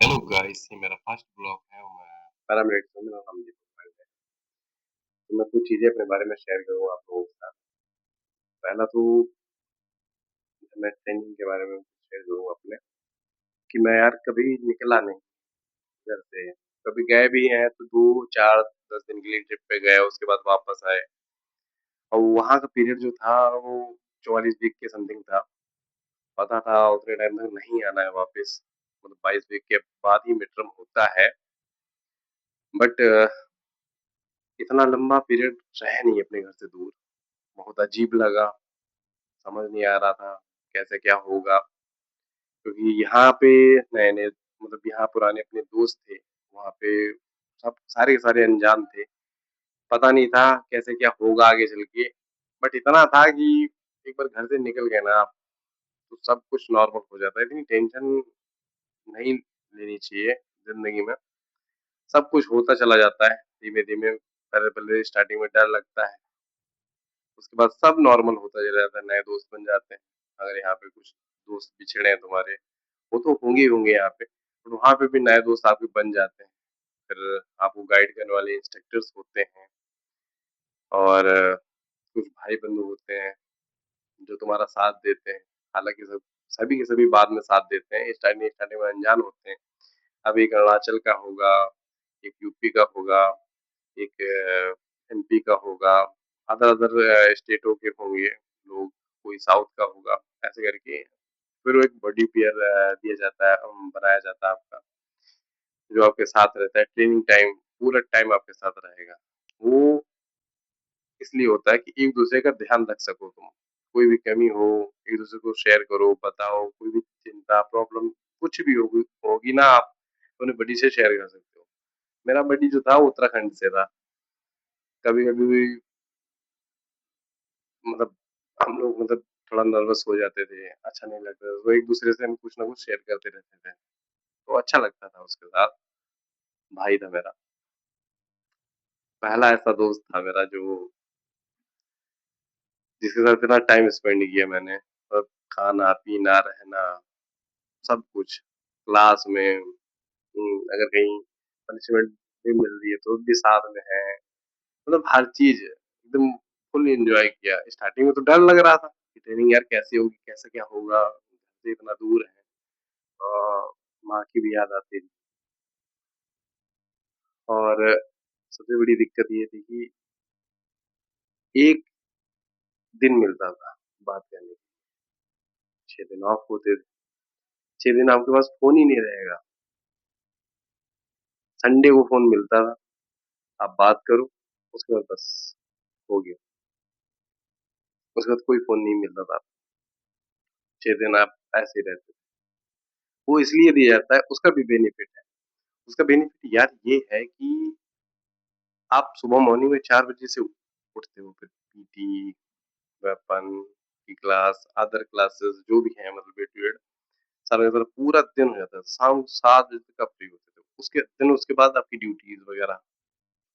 Hello guys, ये मेरा first blog है और मैं पैरामेडिक्स में मेरा नाम दीपक है। तो मैं कुछ चीजें अपने बारे में शेयर करूंगा आप लोगों के साथ। पहला तो मैं ट्रेनिंग के बारे में शेयर करूंगा अपने कि मैं यार कभी निकला नहीं घर से। कभी गए भी हैं तो 2 4 10 दिन के लिए ट्रिप पे गए, उसके बाद वापस आए। और वहाँ का पीरियड जो था वो 44 वीक के समथिंग था। पता था उतने टाइम तक नहीं आना है वापस, मतलब 22 वीक के बाद ही मिड टर्म होता है। बट इतना लंबा पीरियड रहे नहीं अपने घर से दूर। बहुत अजीब लगा, समझ नहीं आ रहा था कैसे क्या होगा, क्योंकि यहाँ पे नए-नए, मतलब यहाँ पुराने अपने दोस्त थे, वहाँ पे सब सारे के सारे अनजान थे। पता नहीं था कैसे क्या होगा आगे चल के, बट इतना था कि एक बार घर से निकल गए ना आप, तो सब कुछ नॉर्मल हो जाता है। इतनी टेंशन नहीं लेनी चाहिए ज़िंदगी में, सब कुछ होता चला जाता है धीमे-धीमे। पहले-पहले स्टार्टिंग में डर लगता है, उसके बाद सब नॉर्मल होता चला जाता है, नए दोस्त बन जाते हैं। अगर यहाँ पे कुछ दोस्त बिछड़े हैं तुम्हारे, वो तो होंगे ही होंगे यहाँ पे, और वहाँ पे भी नए दोस्त आपके बन जाते हैं। फिर आपको गाइड करने वाले इंस्ट्रक्टर्स होते हैं, और कुछ भाई-बंधु होते हैं, जो तुम्हारा साथ देते हैं। हालाँकि सभी के सभी बाद में साथ देते हैं, स्टार्टिंग स्टार्टिंग में अनजान होते हैं। अब एक अरुणाचल का होगा, एक यूपी का होगा, एक एमपी का होगा, अदर-अदर स्टेटों के होंगे लोग, कोई साउथ का होगा, ऐसे करके फिर वो एक बॉडी पेयर दिया जाता है, बनाया जाता है आपका, जो आपके साथ रहता है ट्रेनिंग टाइम, पूरा टाइम आपके साथ रहेगा। वो इसलिए होता है कि एक-दूसरे का ध्यान रख सको तुम। कोई भी कमी हो, एक-दूसरे को शेयर करो, बताओ, कोई भी चिंता, प्रॉब्लम कुछ भी होगी ना, आप अपने बडी से शेयर कर सकते हो। मेरा बडी जो था वो उत्तराखंड से था। कभी-कभी मतलब हम लोग मतलब थोड़ा नर्वस हो जाते थे, अच्छा नहीं लगता था, तो एक-दूसरे से हम कुछ ना कुछ शेयर करते रहते थे। तो अच्छा लगता था उसके साथ, भाई था मेरा। पहला ऐसा दोस्त था मेरा जो जिसके साथ इतना टाइम स्पेंड किया मैंने, और खाना-पीना, रहना, सब कुछ। क्लास में अगर कहीं पनिशमेंट भी मिल रही है तो भी साथ में हैं। मतलब हर चीज़ एकदम फुल एन्जॉय किया। स्टार्टिंग में तो डर लग रहा था कि ट्रेनिंग यार कैसी होगी, कैसे क्या होगा? घर से इतना दूर है। माँ की भी याद आती थी, और सबसे बड़ी दिक्कत ये थी कि 1 दिन मिलता था बात करने के, 6 दिन ऑफ होते थे। 6 दिन आपके पास फ़ोन ही नहीं रहेगा। संडे को फ़ोन मिलता था, आप बात करो, उसके बाद बस हो गया। उसके बाद कोई फ़ोन नहीं मिलता था। 6 दिन आप ऐसे ही रहते थे। वो इसलिए दिया जाता है, उसका भी बेनिफिट है। उसका बेनिफिट यार ये है कि आप सुबह मॉर्निंग में 4 बजे से उठते हो, फिर पीटी, वेपन की क्लास, अदर क्लासेस जो भी हैं, मतलब ए-टू-ज़ेड सारा का सारा पूरा दिन हो जाता है। शाम 7 बजे तक आप फ्री होते थे। उसके बाद आपकी ड्यूटीज़ वगैरह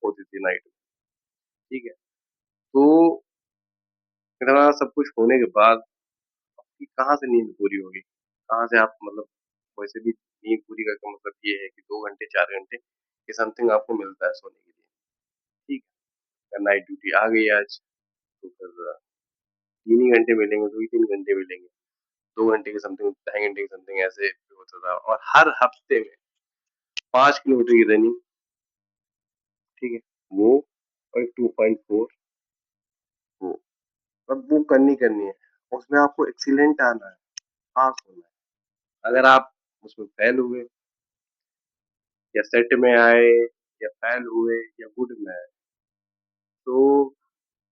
होती थी नाइट में, ठीक है? तो इतना सब कुछ होने के बाद आपकी कहाँ से नींद पूरी होगी? कहाँ से आप मतलब वैसे भी नींद पूरी का मतलब ये है कि 2 घंटे 4 घंटे के समथिंग आपको मिलता है सोने के लिए, ठीक है? नाइट ड्यूटी आ गई आज, तो फिर 3 ही घंटे मिलेंगे, 2 ही 3 घंटे मिलेंगे। 2 घंटे के समथिंग, ढाई घंटे के समथिंग ऐसे होता था, और हर हफ्ते में 5 किलोमीटर की रनिंग, ठीक है? वो और 2.4 वो, अब वो करनी है। उसमें आपको एक्सीलेंट आना है, पास होना है। अगर आप उसमें फेल हुए, या सेट में आए, या फेल हुए, या गुड में आए, तो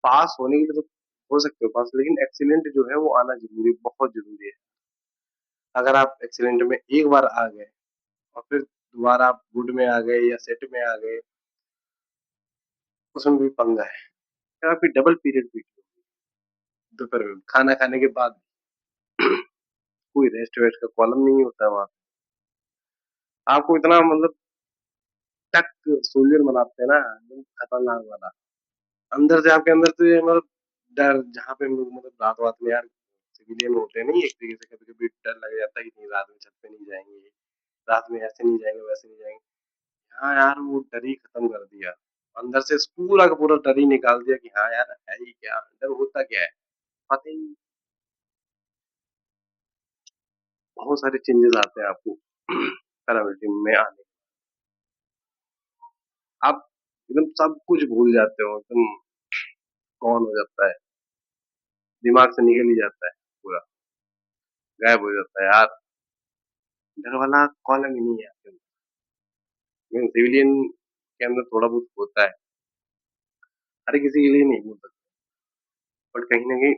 पास होने के लिए तो हो सकते हो पास, लेकिन एक्सीलेंट जो है वो आना ज़रूरी, बहुत ज़रूरी है। अगर आप एक्सीलेंट में एक बार आ गए और फिर दोबारा आप गुड में आ गए या सेट में आ गए, उसमें भी पंगा है। फिर आपकी डबल पीरियड पीटी दोपहर में, खाना खाने के बाद। कोई रेस्ट वेस्ट का कॉलम नहीं होता है वहाँ। आपको इतना मतलब टक सोल्जर बनाते हैं ना, एकदम खतरनाक वाला। अंदर से आपके अंदर से मतलब डर, जहाँ पे लोग मतलब रात-वात में यार सिविलियन होते हैं नहीं, एक तरीके से कभी-कभी डर लग जाता है कि नहीं रात में छत पे नहीं जाएँगे, रात में ऐसे नहीं जाएंगे, वैसे नहीं जाएंगे। हाँ यार, वो डर ही खत्म कर दिया। अंदर से पूरा का पूरा डर ही निकाल दिया कि हाँ यार, है ही क्या, डर होता क्या है, पता ही नहीं। बहुत सारे चेंजेस आते हैं आपको पैरामिलिट्री में आने। आप एकदम सब कुछ भूल जाते हो, एकदम कौन हो जाता है, दिमाग से निकल ही जाता है, पूरा गायब हो जाता है यार। डर वाला कॉलम ही नहीं है आपके अंदर। सिविलियन के अंदर थोड़ा बहुत होता है, हर किसी के लिए नहीं बोल सकते, बट कहीं ना कहीं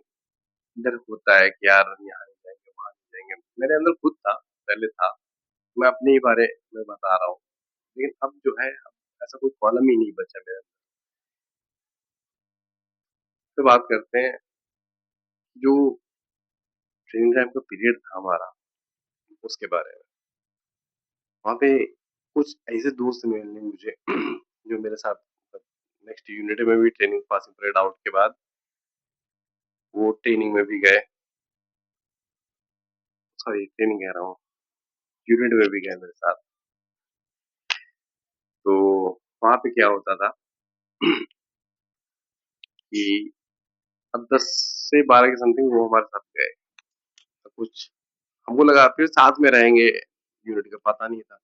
डर होता है कि यार यहाँ नहीं जाएंगे, वहां नहीं जाएंगे। मेरे अंदर खुद था, पहले था। मैं अपने ही बारे में बता रहा हूँ, लेकिन अब जो है, अब ऐसा कोई कॉलम ही नहीं बचा मेरे अंदर। तो बात करते हैं जो ट्रेनिंग टाइम का पीरियड था हमारा, उसके बारे में। वहाँ पे कुछ ऐसे दोस्त मिले मुझे जो मेरे साथ नेक्स्ट यूनिट में भी ट्रेनिंग पासिंग परेड आउट के बाद वो ट्रेनिंग में भी गए। सॉरी, ट्रेनिंग कह रहा हूँ, यूनिट में भी गए मेरे साथ। तो वहाँ पे क्या होता था कि अब 10 से 12 के समथिंग वो हमारे साथ गए। तो कुछ हमको लगा फिर साथ में रहेंगे, यूनिट का पता नहीं था।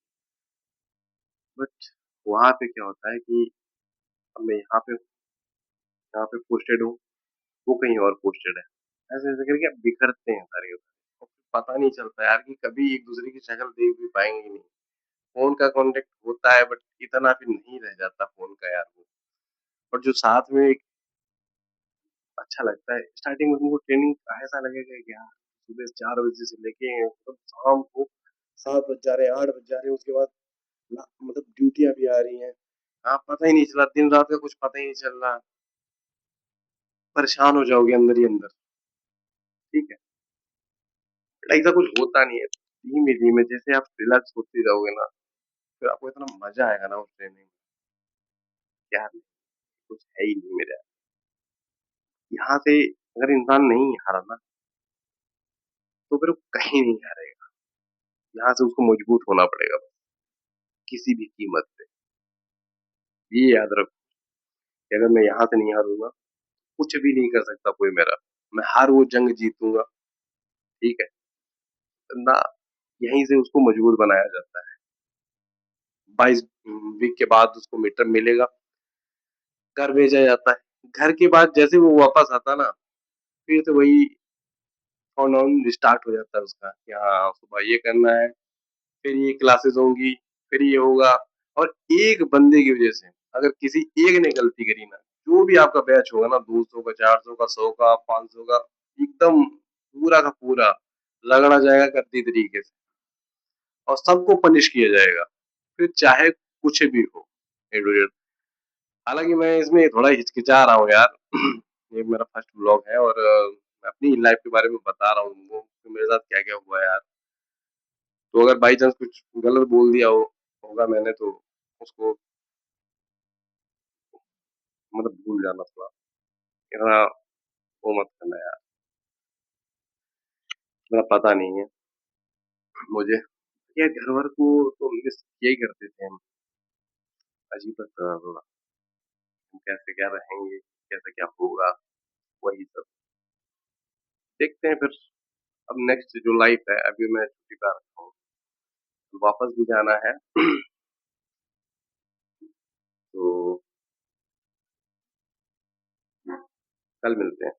बट वहाँ पे क्या होता है कि अब मैं यहाँ पे पोस्टेड हूँ, वो कहीं और पोस्टेड है। ऐसे ऐसे करके अब बिखरते हैं सारे के सारे। और फिर पता नहीं चलता यार कि कभी एक दूसरे की शक्ल देख भी पाएंगे नहीं। फोन का कांटेक्ट होता है, बट इतना फिर नहीं रह जाता फोन का यार वो। और जो साथ में एक अच्छा लगता है, स्टार्टिंग में तुमको ट्रेनिंग का ऐसा लगेगा कि यार सुबह 4 बजे से लेके मतलब शाम को 7 बज जा रहे हैं, 8 बज जा रहे हैं, उसके बाद मतलब ड्यूटियां भी आ रही हैं। हाँ, पता ही नहीं चला दिन रात का, कुछ पता ही नहीं चल रहा। परेशान हो जाओगे अंदर ही अंदर। ठीक है, बट ऐसा कुछ होता नहीं है। धीमे धीमे जैसे आप रिलैक्स होते जाओगे ना, फिर आपको इतना मजा आएगा ना उस ट्रेनिंग में, क्या कुछ है ही नहीं मेरा। यहाँ से अगर इंसान नहीं हारा ना, तो फिर वो कहीं नहीं हारेगा। यहाँ से उसको मजबूत होना पड़ेगा बस, किसी भी कीमत पे। ये याद रखो कि अगर मैं यहाँ से नहीं हारूंगा, कुछ भी नहीं कर सकता कोई मेरा। मैं हर वो जंग जीतूंगा। ठीक है ना, यहीं से उसको मजबूत बनाया जाता है। 22 वीक के बाद उसको मीटर मिलेगा, घर भेजा जाता है। घर के बाद जैसे वो वापस आता ना, फिर से वही ऑन ऑन स्टार्ट हो जाता है उसका कि हाँ सुबह ये करना है, फिर ये क्लासेस होंगी, फिर ये होगा। और एक बंदे की वजह से अगर किसी एक ने गलती करी ना, जो भी आपका बैच होगा ना, 200 का, 400 का, 100 का, 500 का, एकदम पूरा का पूरा रगड़ा जाएगा गंदी तरीके से, और सबको पनिश किया जाएगा, फिर चाहे कुछ भी हो। ए टू जेड। हालांकि मैं इसमें थोड़ा हिचकिचा रहा हूँ यार ये मेरा फर्स्ट ब्लॉग है, और मैं अपनी लाइफ के बारे में बता रहा हूँ तुमको कि मेरे साथ क्या क्या हुआ है यार। तो अगर बाई चांस कुछ गलत बोल दिया होगा मैंने, तो उसको मतलब भूल जाना थोड़ा, इतना वो मत करना यार। मेरा पता नहीं है मुझे, ये घर वर को तो मिस किया ही करते थे हम। अजीब लगता था थोड़ा, हम कैसे क्या रहेंगे, कैसे क्या होगा, वही सब देखते हैं फिर। अब नेक्स्ट जो लाइफ है, अभी मैं छुट्टी पर रखा हूँ, वापस भी जाना है तो कल मिलते हैं।